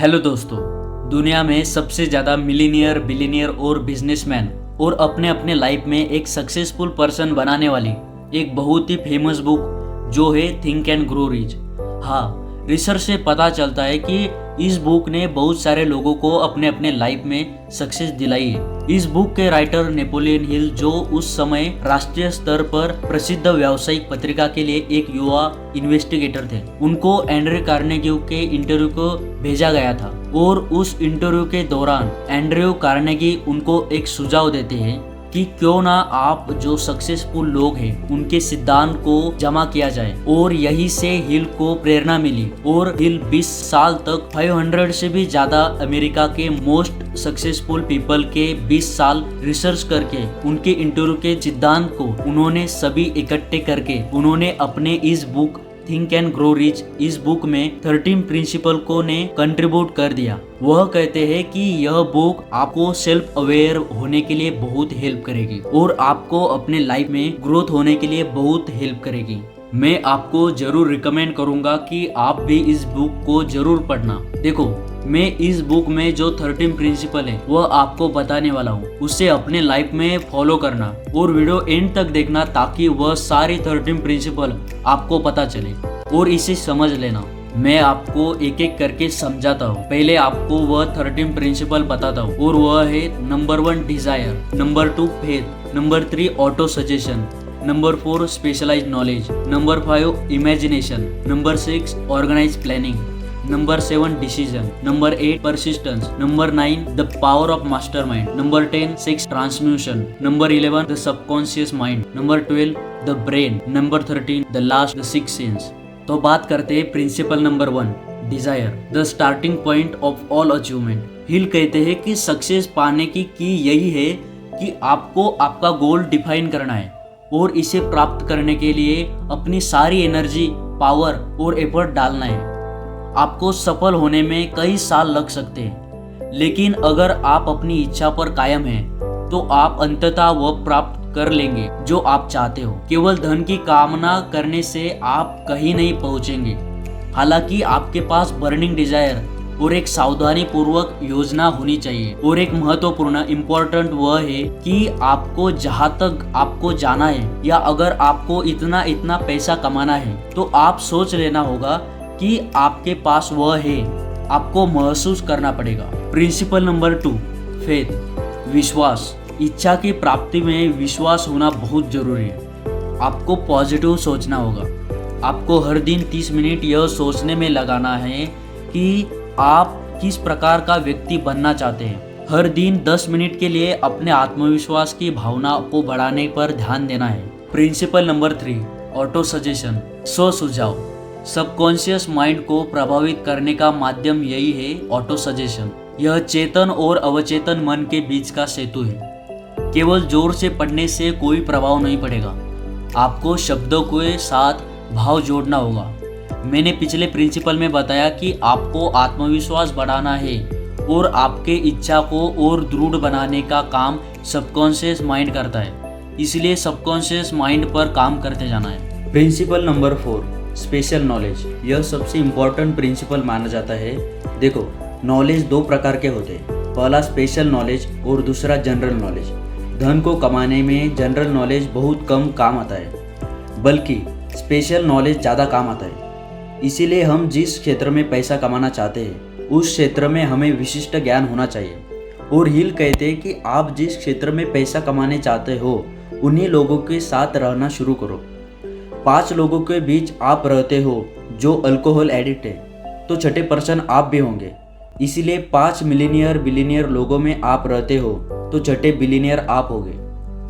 Hello दोस्तों, दुनिया में सबसे ज़्यादा मिलीनियर, बिलीनियर और बिजनेसमैन और अपने अपने लाइफ में एक सक्सेसफुल पर्सन बनाने वाली एक बहुत ही फेमस बुक जो है थिंक एंड ग्रो रिच। हाँ, रिसर्च से पता चलता है कि इस बुक ने बहुत सारे लोगों को अपने अपने लाइफ में सक्सेस दिलाई है। इस बुक के राइटर नेपोलियन हिल, जो उस समय राष्ट्रीय स्तर पर प्रसिद्ध व्यावसायिक पत्रिका के लिए एक युवा इन्वेस्टिगेटर थे, उनको एंड्रे कार्नेगी के इंटरव्यू को भेजा गया था और उस इंटरव्यू के दौरान एंड्रयू कार्नेगी उनको एक सुझाव देते हैं कि क्यों ना आप जो सक्सेसफुल लोग हैं उनके सिद्धांत को जमा किया जाए, और यही से हिल को प्रेरणा मिली और हिल 20 साल तक 500 से भी ज्यादा अमेरिका के मोस्ट सक्सेसफुल पीपल के 20 साल रिसर्च करके उनके इंटरव्यू के सिद्धांत को उन्होंने सभी इकट्ठे करके उन्होंने अपने इस book think and grow rich इस बुक में 13 प्रिंसिपल को ने कंट्रीब्यूट कर दिया। वह कहते हैं कि यह बुक आपको सेल्फ अवेयर होने के लिए बहुत हेल्प करेगी और आपको अपने लाइफ में ग्रोथ होने के लिए बहुत हेल्प करेगी। मैं आपको जरूर रिकमेंड करूंगा कि आप भी इस बुक को जरूर पढ़ना। देखो, मैं इस बुक में जो 13 प्रिंसिपल है वह आपको बताने वाला हूँ, उसे अपने लाइफ में फॉलो करना और वीडियो एंड तक देखना ताकि वह सारी 13 प्रिंसिपल आपको पता चले और इसे समझ लेना। मैं आपको एक एक करके समझाता हूँ। पहले आपको वह 13 प्रिंसिपल बताता हूँ और वह है number 1 desire, number 2 faith, number 3 autosuggestion, number 4 specialised knowledge, number 5 imagination, number 6 organise planning, number 7 decision, number 8 persistence, number 9 the power of mastermind, number 10 6 transmutation, number 11 the subconscious mind, number 12 the brain, number 13 the last the 6 sense. तो बात करते हैं principle number 1 desire, the starting point of all achievement. हिल कहते हैं कि success पाने की यही है कि आपको आपका गोल डिफाइन करना है और इसे प्राप्त करने के लिए अपनी सारी एनर्जी, पावर और एफर्ट डालना है। आपको सफल होने में कई साल लग सकते हैं, लेकिन अगर आप अपनी इच्छा पर कायम हैं तो आप अंततः वह प्राप्त कर लेंगे जो आप चाहते हो। केवल धन की कामना करने से आप कहीं नहीं पहुंचेंगे। हालांकि आपके पास बर्निंग डिजायर और एक सावधानी पूर्वक योजना होनी चाहिए। और एक महत्वपूर्ण इम्पोर्टेंट वह है कि आपको जहाँ तक आपको जाना है या अगर आपको इतना इतना पैसा कमाना है तो आप सोच लेना होगा कि आपके पास वह है, आपको महसूस करना पड़ेगा। प्रिंसिपल नंबर 2 फेथ, विश्वास। इच्छा की प्राप्ति में विश्वास होना बहुत जरूरी है। आपको पॉजिटिव सोचना होगा। आपको हर दिन 30 मिनट यह सोचने में लगाना है कि आप किस प्रकार का व्यक्ति बनना चाहते हैं। हर दिन 10 मिनट के लिए अपने आत्मविश्वास की भावना को बढ़ाने पर ध्यान देना है। प्रिंसिपल नंबर 3 ऑटो सजेशन, स्व सुझाव। सबकॉन्शियस माइंड को प्रभावित करने का माध्यम यही है ऑटो सजेशन। यह चेतन और अवचेतन मन के बीच का सेतु है। केवल जोर से पढ़ने से कोई प्रभाव नहीं पड़ेगा, आपको शब्दों के साथ भाव जोड़ना होगा। मैंने पिछले प्रिंसिपल में बताया कि आपको आत्मविश्वास बढ़ाना है और आपके इच्छा को और दृढ़ बनाने का काम सबकॉन्शियस माइंड करता है, इसलिए सबकॉन्शियस माइंड पर काम करते जाना है। Principle number 4 special knowledge. यह सबसे इम्पोर्टेंट प्रिंसिपल माना जाता है। देखो, नॉलेज 2 प्रकार के होते हैं, पहला स्पेशल नॉलेज और दूसरा जनरल नॉलेज। धन को कमाने में जनरल नॉलेज बहुत कम काम आता है, बल्कि स्पेशल नॉलेज ज़्यादा काम आता है। इसीलिए हम जिस क्षेत्र में पैसा कमाना चाहते हैं उस क्षेत्र में हमें विशिष्ट ज्ञान होना चाहिए। और हिल कहते हैं कि आप जिस क्षेत्र में पैसा कमाने चाहते हो उन्हीं लोगों के साथ रहना शुरू करो। 5 लोगों के बीच आप रहते हो जो अल्कोहल एडिक्ट है तो छठे पर्सन आप भी होंगे। इसीलिए 5 मिलीनियर बिलीनियर लोगों में आप रहते हो तो छठे बिलीनियर आप होगे।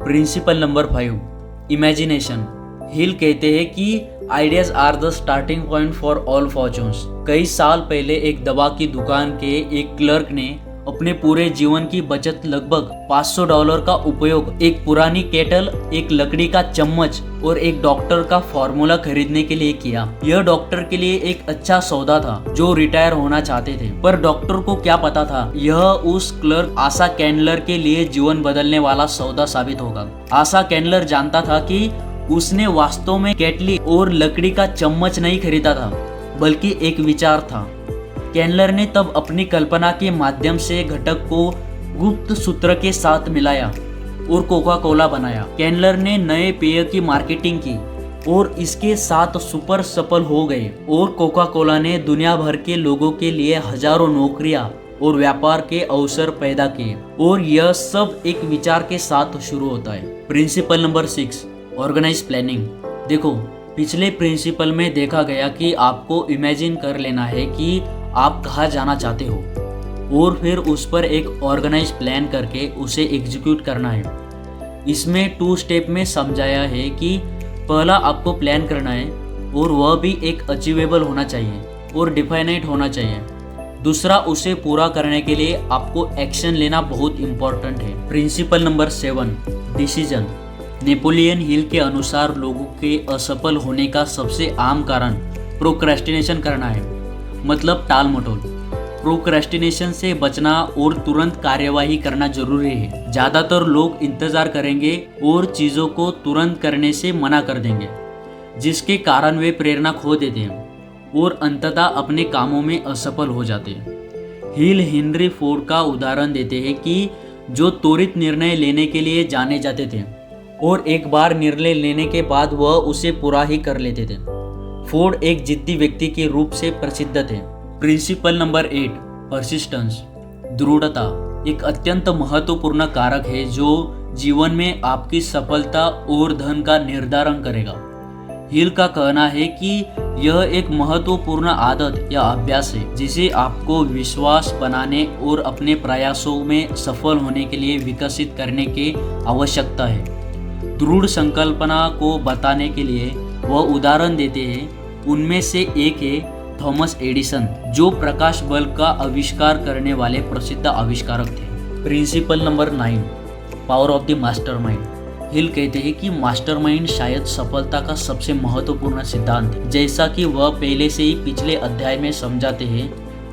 Principle number 5 imagination. हिल कहते हैं कि ideas are the starting point for all fortunes. कई साल पहले एक दवा की दुकान के एक क्लर्क ने अपने पूरे जीवन की बचत लगभग $500 का उपयोग एक पुरानी केटल, एक लकड़ी का चम्मच और एक डॉक्टर का फॉर्मूला खरीदने के लिए किया। यह डॉक्टर के लिए एक अच्छा सौदा था जो रिटायर होना चाहते थे, पर डॉक्टर को क्या पता था यह उस क्लर्क आशा कैंडलर के लिए जीवन बदलने वाला सौदा साबित होगा। आशा कैंडलर जानता था कि उसने वास्तव में केटली और लकड़ी का चम्मच नहीं खरीदा था, बल्कि एक विचार था। केंडलर ने तब अपनी कल्पना के माध्यम से घटक को गुप्त सूत्र के साथ मिलाया और कोका कोला बनाया। केंडलर ने नए पेय की मार्केटिंग की और इसके साथ सुपर सफल हो गए और कोका कोला ने दुनिया भर के लोगों के लिए हजारों नौकरियां और व्यापार के अवसर पैदा किए। और यह सब एक विचार के साथ शुरू होता है। Principle number 6, organise planning. देखो, पिछले प्रिंसिपल में देखा गया कि आपको इमेजिन कर लेना है कि आप कहाँ जाना चाहते हो और फिर उस पर एक ऑर्गेनाइज प्लान करके उसे एग्जीक्यूट करना है। इसमें 2 स्टेप में समझाया है कि पहला आपको प्लान करना है और वह भी एक अचीवेबल होना चाहिए और डिफाइनाइट होना चाहिए। दूसरा, उसे पूरा करने के लिए आपको एक्शन लेना बहुत इंपॉर्टेंट है। Principle number 7, decision. Napoleon Hill के अनुसार लोगों के असफल होने का सबसे आम कारण प्रोक्रेस्टिनेशन करना है, मतलब टाल मटोल। प्रोक्रेस्टिनेशन से बचना और तुरंत कार्यवाही करना जरूरी है। ज़्यादातर लोग इंतज़ार करेंगे और चीज़ों को तुरंत करने से मना कर देंगे, जिसके कारण वे प्रेरणा खो देते हैं और अंततः अपने कामों में असफल हो जाते हैं। हिल हेनरी फोर्ड का उदाहरण देते हैं कि जो त्वरित निर्णय लेने के लिए जाने जाते थे और एक बार निर्णय लेने के बाद वह उसे पूरा ही कर लेते थे। फोर्ड एक जिद्दी व्यक्ति के रूप से प्रसिद्ध थे। Principle number 8, persistence. दृढ़ता एक अत्यंत महत्वपूर्ण कारक है जो जीवन में आपकी सफलता और धन का निर्धारण करेगा। हिल का कहना है कि यह एक महत्वपूर्ण आदत या अभ्यास है जिसे आपको विश्वास बनाने और अपने प्रयासों में सफल होने के लिए विकसित करने की आवश्यकता है। दृढ़ संकल्पना को बताने के लिए वह उदाहरण देते हैं। उनमें से एक है थॉमस एडिसन, जो प्रकाश बल्ब का आविष्कार करने वाले प्रसिद्ध आविष्कारक थे। Principle number 9, power of the mastermind. Hill कहते हैं कि मास्टरमाइंड शायद सफलता का सबसे महत्वपूर्ण सिद्धांत है। जैसा कि वह पहले से ही पिछले अध्याय में समझाते हैं,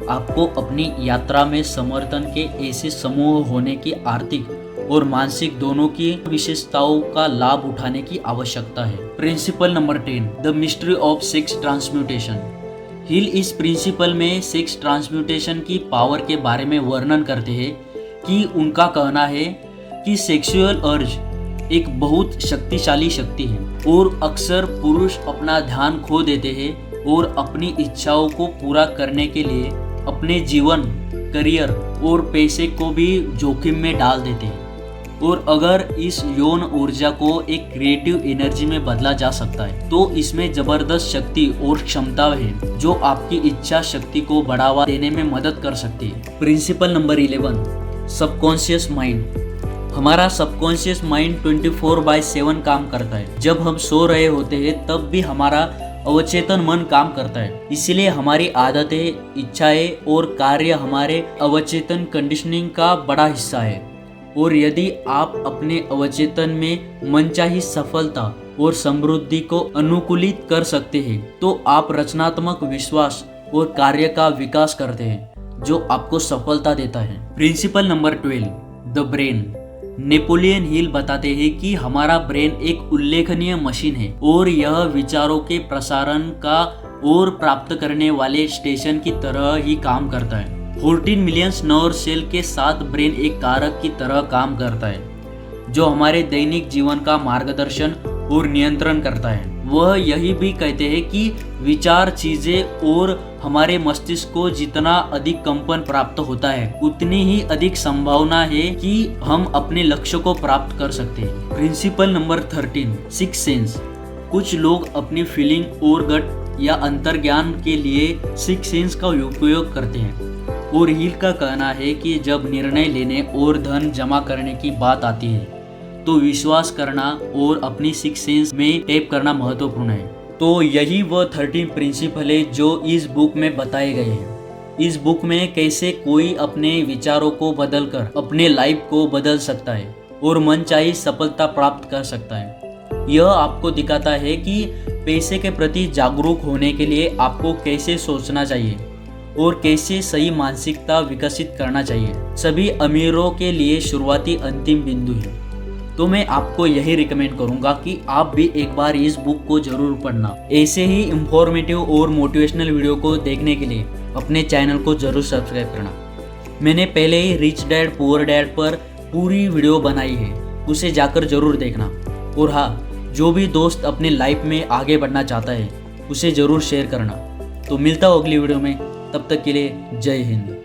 आपको अपनी यात्रा में समर्थन के ऐसे समूह होने की आर्थिक और मानसिक दोनों की विशेषताओं का लाभ उठाने की आवश्यकता है। Principle number 10, the mystery of sex transmutation. Hill इस प्रिंसिपल में सेक्स ट्रांसम्यूटेशन की पावर के बारे में वर्णन करते हैं कि उनका कहना है कि सेक्सुअल अर्ज एक बहुत शक्तिशाली शक्ति है और अक्सर पुरुष अपना ध्यान खो देते हैं और अपनी इच्छाओं को पूरा करने के लिए अपने जीवन, करियर और पैसे को भी जोखिम में डाल देते हैं। और अगर इस यौन ऊर्जा को एक क्रिएटिव एनर्जी में बदला जा सकता है तो इसमें जबरदस्त शक्ति और क्षमता है जो आपकी इच्छा शक्ति को बढ़ावा देने में मदद कर सकती है। Principle number 11, subconscious mind. हमारा सबकॉन्शियस माइंड 24/7 काम करता है। जब हम सो रहे होते हैं तब भी हमारा अवचेतन मन काम करता है। इसलिए हमारी आदतें, इच्छाएं और कार्य हमारे अवचेतन कंडीशनिंग का बड़ा हिस्सा है। और यदि आप अपने अवचेतन में मनचाही सफलता और समृद्धि को अनुकूलित कर सकते हैं तो आप रचनात्मक विश्वास और कार्य का विकास करते हैं जो आपको सफलता देता है। Principle number 12, the brain. Napoleon Hill बताते हैं कि हमारा ब्रेन एक उल्लेखनीय मशीन है और यह विचारों के प्रसारण का और प्राप्त करने वाले स्टेशन की तरह ही काम करता है। 14 मिलियन नर्व सेल के साथ ब्रेन एक कारक की तरह काम करता है जो हमारे दैनिक जीवन का मार्गदर्शन और नियंत्रण करता है। वह यही भी कहते हैं कि विचार, चीजें और हमारे मस्तिष्क को जितना अधिक कंपन प्राप्त होता है उतनी ही अधिक संभावना है कि हम अपने लक्ष्य को प्राप्त कर सकते हैं। Principle number 13, six sense. कुछ लोग अपनी फीलिंग और गट या अंतर्ज्ञान के लिए सिक्स सेंस का उपयोग करते हैं। और हिल का कहना है कि जब निर्णय लेने और धन जमा करने की बात आती है तो विश्वास करना और अपनी सिक्स सेंस में टैप करना महत्वपूर्ण है। तो यही वह 13 प्रिंसिपल है जो इस बुक में बताए गए हैं। इस बुक में कैसे कोई अपने विचारों को बदलकर अपने लाइफ को बदल सकता है और मनचाही सफलता प्राप्त कर सकता है। यह आपको दिखाता है कि पैसे के प्रति जागरूक होने के लिए आपको कैसे सोचना चाहिए और कैसे सही मानसिकता विकसित करना चाहिए। सभी अमीरों के लिए शुरुआती अंतिम बिंदु है। तो मैं आपको यही रिकमेंड करूंगा कि आप भी एक बार इस बुक को जरूर पढ़ना। ऐसे ही इंफॉर्मेटिव और मोटिवेशनल वीडियो को देखने के लिए अपने चैनल को जरूर सब्सक्राइब करना। मैंने पहले ही रिच डैड पुअर डैड पर पूरी वीडियो बनाई है, उसे जाकर जरूर देखना। और हाँ, जो भी दोस्त अपने लाइफ में आगे बढ़ना चाहता है उसे ज़रूर शेयर करना। तो मिलता हूँ अगली वीडियो में, तब तक के लिए जय हिंद।